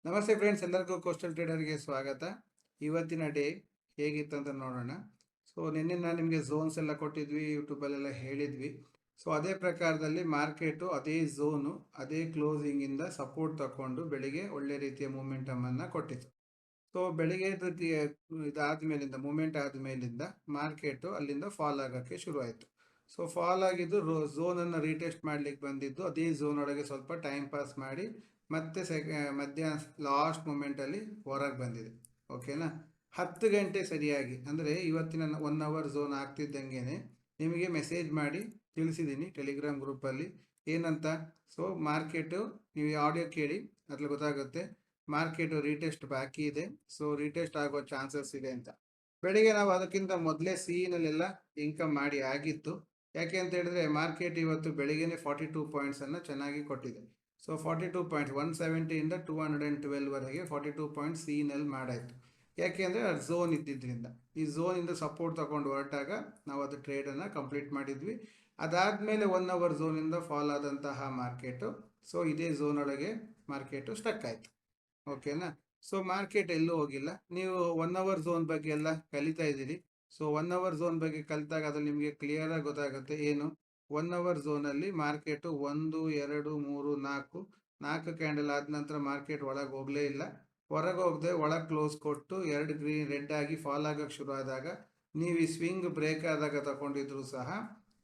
ನಮಸ್ತೆ ಫ್ರೆಂಡ್ಸ್, ಎಲ್ಲರಿಗೂ ಕೋಸ್ಟಲ್ ಟ್ರೇಡರ್ಗೆ ಸ್ವಾಗತ. ಇವತ್ತಿನ ಡೇ ಹೇಗಿತ್ತು ಅಂತ ನೋಡೋಣ. ಸೊ ನಿನ್ನೆ ನಾನು ನಿಮಗೆ ಝೋನ್ಸ್ ಎಲ್ಲ ಕೊಟ್ಟಿದ್ವಿ, ಯೂಟ್ಯೂಬಲ್ಲೆಲ್ಲ ಹೇಳಿದ್ವಿ. ಸೊ ಅದೇ ಪ್ರಕಾರದಲ್ಲಿ ಮಾರ್ಕೆಟು ಅದೇ ಝೋನು ಅದೇ ಕ್ಲೋಸಿಂಗಿಂದ ಸಪೋರ್ಟ್ ತಗೊಂಡು ಬೆಳಿಗ್ಗೆ ಒಳ್ಳೆ ರೀತಿಯ ಮೂಮೆಂಟಮನ್ನು ಕೊಟ್ಟಿತ್ತು. ಸೊ ಬೆಳಿಗ್ಗೆ ಇದಾದ ಮೇಲಿಂದ ಮೂಮೆಂಟ್ ಆದ ಮೇಲಿಂದ ಮಾರ್ಕೆಟು ಅಲ್ಲಿಂದ ಫಾಲ್ ಆಗೋಕ್ಕೆ ಶುರುವಾಯಿತು. ಸೊ ಫಾಲ್ ಆಗಿದ್ದು ಝೋನನ್ನು ರೀಟೆಸ್ಟ್ ಮಾಡಲಿಕ್ಕೆ ಬಂದಿದ್ದು, ಅದೇ ಝೋನ್ ಒಳಗೆ ಸ್ವಲ್ಪ ಟೈಮ್ ಪಾಸ್ ಮಾಡಿ ಮತ್ತೆ ಮಧ್ಯಾಹ್ನ ಲಾಸ್ಟ್ ಮೂಮೆಂಟಲ್ಲಿ ಹೊರಗೆ ಬಂದಿದೆ. ಓಕೆನಾ, 10 ಗಂಟೆ ಸರಿಯಾಗಿ, ಅಂದರೆ ಇವತ್ತಿನ 1 ಅವರ್ ಝೋನ್ ಆಗ್ತಿದ್ದಂಗೆ ನಿಮಗೆ ಮೆಸೇಜ್ ಮಾಡಿ ತಿಳಿಸಿದ್ದೀನಿ ಟೆಲಿಗ್ರಾಮ್ ಗ್ರೂಪಲ್ಲಿ. ಏನಂತ? ಸೊ ಮಾರ್ಕೆಟು, ನೀವು ಆಡಿಯೋ ಕೇಳಿ ಅದ್ರಲ್ಲಿ ಗೊತ್ತಾಗುತ್ತೆ. ಮಾರ್ಕೆಟು ರೀಟೆಸ್ಟ್ ಬಾಕಿ ಇದೆ, ಸೊ ರೀಟೆಸ್ಟ್ ಆಗೋ ಚಾನ್ಸಸ್ ಇದೆ ಅಂತ. ಬೆಳಿಗ್ಗೆ ನಾವು ಅದಕ್ಕಿಂತ ಮೊದಲೇ ಸಿಇನಲ್ಲೆಲ್ಲ ಇನ್ಕಮ್ ಮಾಡಿ ಆಗಿತ್ತು. ಯಾಕೆ ಅಂತ ಹೇಳಿದ್ರೆ ಮಾರ್ಕೆಟ್ ಇವತ್ತು ಬೆಳಿಗ್ಗೆನೆ 42 ಪಾಯಿಂಟ್ಸನ್ನು ಚೆನ್ನಾಗಿ ಕೊಟ್ಟಿದೆ. ಸೊ 42 ಪಾಯಿಂಟ್ಸ್, 170ಇಂದ 212ವರೆಗೆ 42 ಪಾಯಿಂಟ್ಸ್ ಸಿಇನಲ್ಲಿ ಮಾಡಾಯಿತು. ಯಾಕೆ ಅಂದರೆ ಅದು ಝೋನ್ ಇದ್ದಿದ್ದರಿಂದ. ಈ ಝೋನಿಂದ ಸಪೋರ್ಟ್ ತಗೊಂಡು ಹೊರಟಾಗ ನಾವು ಅದು ಟ್ರೇಡನ್ನು ಕಂಪ್ಲೀಟ್ ಮಾಡಿದ್ವಿ. ಅದಾದಮೇಲೆ 1 ಅವರ್ ಝೋನಿಂದ ಫಾಲ್ ಆದಂತಹ ಮಾರ್ಕೆಟು, ಸೊ ಇದೇ ಝೋನ್ ಒಳಗೆ ಮಾರ್ಕೆಟು ಸ್ಟಕ್ ಆಯಿತು. ಓಕೆನಾ, ಸೊ ಮಾರ್ಕೆಟ್ ಎಲ್ಲೂ ಹೋಗಿಲ್ಲ. ನೀವು 1 ಅವರ್ ಝೋನ್ ಬಗ್ಗೆ ಎಲ್ಲ ಕಲಿತಾ ಇದ್ದೀರಿ. ಸೊ 1 ಅವರ್ ಝೋನ್ ಬಗ್ಗೆ ಕಲಿತಾಗ ಅದ್ರಲ್ಲಿ ನಿಮಗೆ ಕ್ಲಿಯರಾಗಿ ಗೊತ್ತಾಗುತ್ತೆ ಏನು. 1 ಅವರ್ ಝೋನಲ್ಲಿ ಮಾರ್ಕೆಟು 1 2 3 4 ಕ್ಯಾಂಡಲ್ ಆದ ನಂತರ ಮಾರ್ಕೆಟ್ ಒಳಗೆ ಹೋಗಲೇ ಇಲ್ಲ. ಹೊರಗೆ ಹೋಗದೆ ಒಳಗೆ ಕ್ಲೋಸ್ ಕೊಟ್ಟು 2 ಗ್ರೀನ್ ರೆಡ್ ಆಗಿ ಫಾಲ್ ಆಗೋಕ್ಕೆ ಶುರು ಆದಾಗ ನೀವು ಈ ಸ್ವಿಂಗ್ ಬ್ರೇಕ್ ಆದಾಗ ತಗೊಂಡಿದ್ರು ಸಹ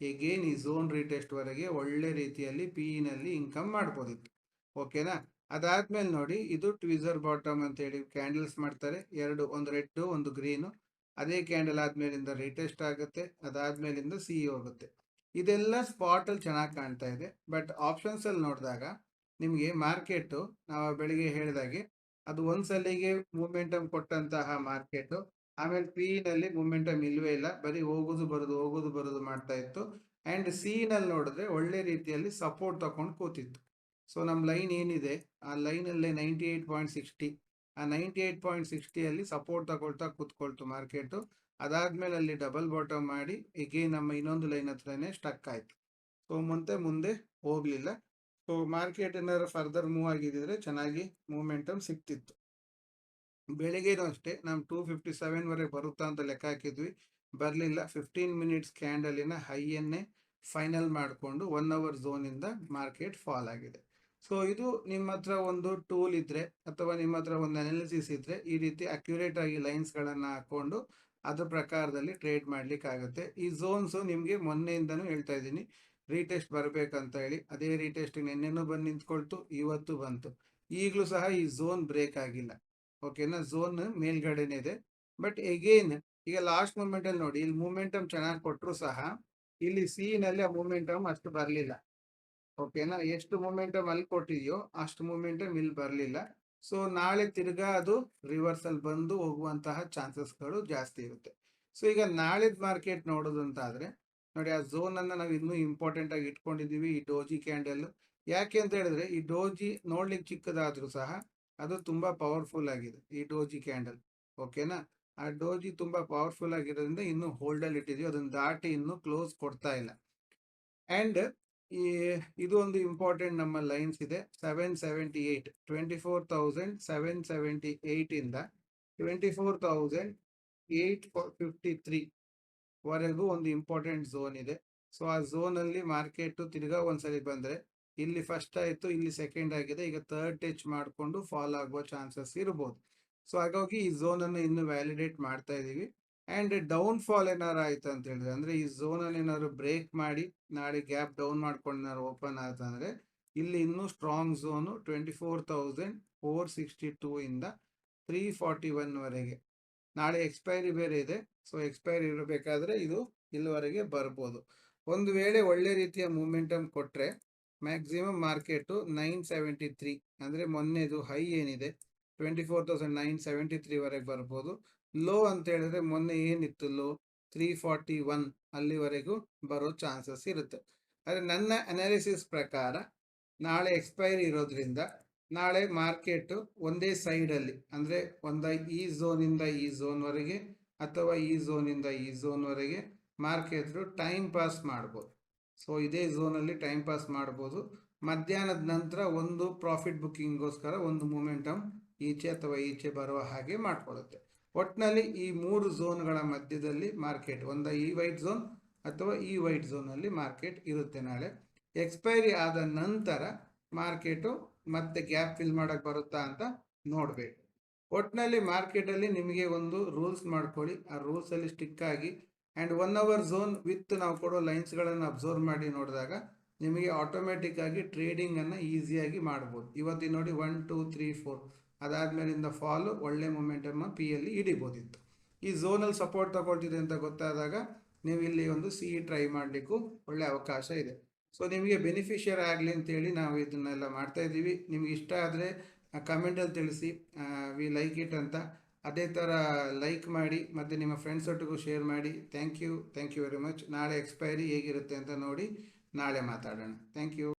ಎಗೇನ್ ಈ ಝೋನ್ ರೀಟೆಸ್ಟ್ವರೆಗೆ ಒಳ್ಳೆ ರೀತಿಯಲ್ಲಿ ಪಿಇನಲ್ಲಿ ಇನ್ಕಮ್ ಮಾಡ್ಬೋದಿತ್ತು. ಓಕೆನಾ, ಅದಾದ್ಮೇಲೆ ನೋಡಿ, ಇದು ಟ್ವಿಸರ್ ಬಾಟಮ್ ಅಂತೇಳಿ ಕ್ಯಾಂಡಲ್ಸ್ ಮಾಡ್ತಾರೆ, ಒಂದು ರೆಡ್ ಒಂದು ಗ್ರೀನು. ಅದೇ ಕ್ಯಾಂಡಲ್ ಆದ್ಮೇಲಿಂದ ರೀಟೆಸ್ಟ್ ಆಗುತ್ತೆ, ಅದಾದ್ಮೇಲಿಂದ ಸಿ ಹೋಗುತ್ತೆ. ಇದೆಲ್ಲ ಸ್ಪಾಟಲ್ಲಿ ಚೆನ್ನಾಗಿ ಕಾಣ್ತಾ ಇದೆ. ಬಟ್ ಆಪ್ಷನ್ಸಲ್ಲಿ ನೋಡಿದಾಗ ನಿಮಗೆ ಮಾರ್ಕೆಟು, ನಾವು ಬೆಳಿಗ್ಗೆ ಹೇಳಿದಾಗೆ, ಅದು ಒಂದ್ಸಲಿಗೆ ಮೂಮೆಂಟಮ್ ಕೊಟ್ಟಂತಹ ಮಾರ್ಕೆಟು ಆಮೇಲೆ ಪಿನಲ್ಲಿ ಮೂಮೆಂಟಮ್ ಇಲ್ವೇ ಇಲ್ಲ, ಬರೀ ಹೋಗೋದು ಬರೋದು ಮಾಡ್ತಾ ಇತ್ತು. ಆ್ಯಂಡ್ ಸಿನಲ್ಲಿ ನೋಡಿದ್ರೆ ಒಳ್ಳೆ ರೀತಿಯಲ್ಲಿ ಸಪೋರ್ಟ್ ತಗೊಂಡು ಕೂತಿತ್ತು. ಸೊ ನಮ್ಮ ಲೈನ್ ಏನಿದೆ ಆ ಲೈನಲ್ಲೇ 98.60, ಆ 98.60 ಸಪೋರ್ಟ್ ತಗೊಳ್ತಾ ಕೂತ್ಕೊಳ್ತು ಮಾರ್ಕೆಟು. ಅದಾದಮೇಲೆ ಅಲ್ಲಿ ಡಬಲ್ ಬಾಟಮ್ ಮಾಡಿ ಎಗೇನ್ ನಮ್ಮ ಇನ್ನೊಂದು ಲೈನ್ ಹತ್ರನೇ ಸ್ಟಕ್ ಆಯಿತು. ಸೊ ಮುಂದೆ ಹೋಗಲಿಲ್ಲ. ಸೊ ಮಾರ್ಕೆಟ್ ಏನಾದ್ರು ಫರ್ದರ್ ಮೂವ್ ಆಗಿದ್ದರೆ ಚೆನ್ನಾಗಿ ಮೂಮೆಂಟಮ್ ಸಿಕ್ತಿತ್ತು. ಬೆಳಿಗ್ಗೆನೂ ಅಷ್ಟೇ ನಾವು 257ವರೆಗೆ ಬರುತ್ತಾ ಅಂತ ಲೆಕ್ಕ ಹಾಕಿದ್ವಿ, ಬರಲಿಲ್ಲ. 15 ಮಿನಿಟ್ಸ್ ಕ್ಯಾಂಡಲಿನ ಹೈಯನ್ನೇ ಫೈನಲ್ ಮಾಡಿಕೊಂಡು 1 ಅವರ್ ಝೋನಿಂದ ಮಾರ್ಕೆಟ್ ಫಾಲ್ ಆಗಿದೆ. ಸೊ ಇದು ನಿಮ್ಮ ಹತ್ರ ಒಂದು ಟೂಲ್ ಇದ್ದರೆ ಅಥವಾ ನಿಮ್ಮ ಹತ್ರ ಒಂದು ಅನಾಲಿಸಿಸ್ ಇದ್ದರೆ ಈ ರೀತಿ ಅಕ್ಯುರೇಟ್ ಆಗಿ ಲೈನ್ಸ್ಗಳನ್ನು ಹಾಕ್ಕೊಂಡು ಅದ್ರ ಪ್ರಕಾರದಲ್ಲಿ ಟ್ರೇಡ್ ಮಾಡಲಿಕ್ಕಾಗುತ್ತೆ. ಈ ಝೋನ್ಸು ನಿಮಗೆ ಮೊನ್ನೆಯಿಂದನೂ ಹೇಳ್ತಾ ಇದ್ದೀನಿ ರೀಟೆಸ್ಟ್ ಬರಬೇಕಂತ ಹೇಳಿ. ಅದೇ ರೀಟೆಸ್ಟ್ ನಿನ್ನೆನೂ ಬಂದು ನಿಂತ್ಕೊಳ್ತು, ಇವತ್ತು ಬಂತು. ಈಗಲೂ ಸಹ ಈ ಝೋನ್ ಬ್ರೇಕ್ ಆಗಿಲ್ಲ. ಓಕೆನಾ, ಝೋನ್ ಮೇಲ್ಗಡೆನೇ ಇದೆ. ಬಟ್ ಎಗೇನ್ ಈಗ ಲಾಸ್ಟ್ ಮೂಮೆಂಟಲ್ಲಿ ನೋಡಿ, ಇಲ್ಲಿ ಮೂಮೆಂಟಮ್ ಚೆನ್ನಾಗಿ ಕೊಟ್ಟರು ಸಹ ಇಲ್ಲಿ ಸಿನಲ್ಲಿ ಆ ಮೂಮೆಂಟಮ್ ಅಷ್ಟು ಬರಲಿಲ್ಲ. ಓಕೆನಾ, ಎಷ್ಟು ಮೂಮೆಂಟಮ್ ಅಲ್ಲಿ ಕೊಟ್ಟಿದೆಯೋ ಅಷ್ಟು ಮೂಮೆಂಟಮ್ ಇಲ್ಲಿ ಬರಲಿಲ್ಲ. ಸೊ ನಾಳೆ ತಿರ್ಗಾ ಅದು ರಿವರ್ಸಲ್ ಬಂದು ಹೋಗುವಂತಹ ಚಾನ್ಸಸ್ಗಳು ಜಾಸ್ತಿ ಇರುತ್ತೆ. ಸೊ ಈಗ ನಾಳೆದ ಮಾರ್ಕೆಟ್ ನೋಡೋದು ಅಂತ ಆದರೆ ನೋಡಿ, ಆ ಝೋನನ್ನು ನಾವು ಇನ್ನೂ ಇಂಪಾರ್ಟೆಂಟ್ ಆಗಿ ಇಟ್ಕೊಂಡಿದ್ದೀವಿ, ಈ ಡೋಜಿ ಕ್ಯಾಂಡಲ್. ಯಾಕೆ ಅಂತ ಹೇಳಿದ್ರೆ ಈ ಡೋಜಿ ನೋಡ್ಲಿಕ್ಕೆ ಚಿಕ್ಕದಾದರೂ ಸಹ ಅದು ತುಂಬ ಪವರ್ಫುಲ್ ಆಗಿದೆ, ಈ ಡೋಜಿ ಕ್ಯಾಂಡಲ್. ಓಕೆನಾ, ಆ ಡೋಜಿ ತುಂಬ ಪವರ್ಫುಲ್ ಆಗಿರೋದ್ರಿಂದ ಇನ್ನೂ ಹೋಲ್ಡಲ್ಲಿ ಇಟ್ಟಿದ್ದೀವಿ, ಅದನ್ನು ದಾಟಿ ಇನ್ನೂ ಕ್ಲೋಸ್ ಕೊಡ್ತಾ ಇಲ್ಲ. ಆ್ಯಂಡ್ ಇದು ಒಂದು ಇಂಪಾರ್ಟೆಂಟ್ ನಮ್ಮ ಲೈನ್ಸ್ ಇದೆ, 778, 24,778ಇಂದ 24,853 ವರೆಗೂ ಒಂದು ಇಂಪಾರ್ಟೆಂಟ್ ಝೋನ್ ಇದೆ. ಸೊ ಆ ಝೋನಲ್ಲಿ ಮಾರ್ಕೆಟು ತಿರ್ಗಾ ಒಂದ್ಸಲಿ ಬಂದರೆ, ಇಲ್ಲಿ ಫಸ್ಟ್ ಆಯಿತು, ಇಲ್ಲಿ ಸೆಕೆಂಡ್ ಆಗಿದೆ, ಈಗ ಥರ್ಡ್ ಟಚ್ ಮಾಡಿಕೊಂಡು ಫಾಲ್ ಆಗುವ ಚಾನ್ಸಸ್ ಇರ್ಬೋದು. ಸೊ ಹಾಗಾಗಿ ಈ ಝೋನನ್ನು ಇನ್ನೂ ವ್ಯಾಲಿಡೇಟ್ ಮಾಡ್ತಾ ಇದ್ದೀವಿ. ಆ್ಯಂಡ್ ಡೌನ್ ಫಾಲ್ ಏನಾರು ಆಯಿತು ಅಂತ ಹೇಳಿದ್ರೆ, ಅಂದರೆ ಈ ಝೋನಲ್ಲಿ ಏನಾದ್ರು ಬ್ರೇಕ್ ಮಾಡಿ ನಾಳೆ ಗ್ಯಾಪ್ ಡೌನ್ ಮಾಡ್ಕೊಂಡು ಏನಾದ್ರು ಓಪನ್ ಆಯ್ತಂದರೆ ಇಲ್ಲಿ ಇನ್ನೂ ಸ್ಟ್ರಾಂಗ್ ಝೋನು 24,462ಇಂದ 341ವರೆಗೆ. ನಾಳೆ ಎಕ್ಸ್ಪೈರಿ ಬೇರೆ ಇದೆ, ಸೊ ಎಕ್ಸ್ಪೈರಿ ಇರಬೇಕಾದ್ರೆ ಇದು ಇಲ್ಲಿವರೆಗೆ ಬರ್ಬೋದು. ಒಂದು ವೇಳೆ ಒಳ್ಳೆ ರೀತಿಯ ಮೂಮೆಂಟಮ್ ಕೊಟ್ಟರೆ ಮ್ಯಾಕ್ಸಿಮಮ್ ಮಾರ್ಕೆಟು 973, ಅಂದರೆ ಮೊನ್ನೆದು ಹೈ ಏನಿದೆ 24,973ವರೆಗೆ ಬರ್ಬೋದು. ಲೋ ಅಂತ ಹೇಳಿದ್ರೆ ಮೊನ್ನೆ ಏನಿತ್ತು ಲೋ 341, ಅಲ್ಲಿವರೆಗೂ ಬರೋ ಚಾನ್ಸಸ್ ಇರುತ್ತೆ. ಆದರೆ ನನ್ನ ಅನಾಲಿಸಿಸ್ ಪ್ರಕಾರ ನಾಳೆ ಎಕ್ಸ್ಪೈರಿ ಇರೋದ್ರಿಂದ ನಾಳೆ ಮಾರ್ಕೆಟು ಒಂದೇ ಸೈಡಲ್ಲಿ, ಅಂದರೆ ಈ ಝೋನಿಂದ ಈ ಝೋನ್ವರೆಗೆ ಅಥವಾ ಈ ಝೋನಿಂದ ಈ ಝೋನ್ವರೆಗೆ ಮಾರ್ಕೆಟ್ರು ಟೈಮ್ ಪಾಸ್ ಮಾಡ್ಬೋದು. ಸೊ ಇದೇ ಝೋನಲ್ಲಿ ಟೈಮ್ ಪಾಸ್ ಮಾಡ್ಬೋದು. ಮಧ್ಯಾಹ್ನದ ನಂತರ ಒಂದು ಪ್ರಾಫಿಟ್ ಬುಕ್ಕಿಂಗ್ಗೋಸ್ಕರ ಒಂದು ಮೂಮೆಂಟಮ್ ಈಚೆ ಅಥವಾ ಈಚೆ ಬರುವ ಹಾಗೆ ಮಾಡ್ಕೊಳ್ಳುತ್ತೆ. ಒಟ್ಟಿನಲ್ಲಿ ಈ 3 ಝೋನ್ಗಳ ಮಧ್ಯದಲ್ಲಿ ಮಾರ್ಕೆಟ್, ಒಂದು ಈ ವೈಟ್ ಝೋನ್ ಅಥವಾ ಈ ವೈಟ್ ಝೋನಲ್ಲಿ ಮಾರ್ಕೆಟ್ ಇರುತ್ತೆ. ನಾಳೆ ಎಕ್ಸ್ಪೈರಿ ಆದ ನಂತರ ಮಾರ್ಕೆಟು ಮತ್ತೆ ಗ್ಯಾಪ್ ಫಿಲ್ ಮಾಡೋಕ್ಕೆ ಬರುತ್ತಾ ಅಂತ ನೋಡಬೇಕು. ಒಟ್ಟಿನಲ್ಲಿ ಮಾರ್ಕೆಟಲ್ಲಿ ನಿಮಗೆ ಒಂದು ರೂಲ್ಸ್ ಮಾಡ್ಕೊಳ್ಳಿ, ಆ ರೂಲ್ಸಲ್ಲಿ ಸ್ಟಿಕ್ ಆಗಿ ಆ್ಯಂಡ್ 1 ಅವರ್ ಝೋನ್ ವಿತ್ ನಾವು ಕೊಡೋ ಲೈನ್ಸ್ಗಳನ್ನು ಅಬ್ಸರ್ವ್ ಮಾಡಿ ನೋಡಿದಾಗ ನಿಮಗೆ ಆಟೋಮೆಟಿಕ್ ಆಗಿ ಟ್ರೇಡಿಂಗನ್ನು ಈಸಿಯಾಗಿ ಮಾಡ್ಬೋದು. ಇವತ್ತಿನ ನೋಡಿ 1 2 3 4 ಅದಾದಮೇಲಿಂದ ಫಾಲು ಒಳ್ಳೆ ಮೊಮೆಂಟಮ್ಮ ಪಿ ಯಲ್ಲಿ ಹಿಡಿಬೋದಿತ್ತು. ಈ ಝೋನಲ್ಲಿ ಸಪೋರ್ಟ್ ತಗೊಳ್ತಿದೆ ಅಂತ ಗೊತ್ತಾದಾಗ ನೀವು ಇಲ್ಲಿ ಒಂದು ಟ್ರೈ ಮಾಡಲಿಕ್ಕೂ ಒಳ್ಳೆ ಅವಕಾಶ ಇದೆ. ಸೊ ನಿಮಗೆ ಬೆನಿಫಿಷಿಯರ್ ಆಗಲಿ ಅಂತೇಳಿ ನಾವು ಇದನ್ನೆಲ್ಲ ಮಾಡ್ತಾ ಇದ್ದೀವಿ. ನಿಮ್ಗೆ ಇಷ್ಟ ಆದರೆ ಕಮೆಂಟಲ್ಲಿ ತಿಳಿಸಿ, ವಿ ಲೈಕ್ ಇಟ್ ಅಂತ. ಅದೇ ಥರ ಲೈಕ್ ಮಾಡಿ ಮತ್ತು ನಿಮ್ಮ ಫ್ರೆಂಡ್ಸ್ ಒಟ್ಟಿಗೂ ಶೇರ್ ಮಾಡಿ. Thank you very much. ನಾಳೆ ಎಕ್ಸ್ಪೈರಿ ಹೇಗಿರುತ್ತೆ ಅಂತ ನೋಡಿ ನಾಳೆ ಮಾತಾಡೋಣ. Thank you.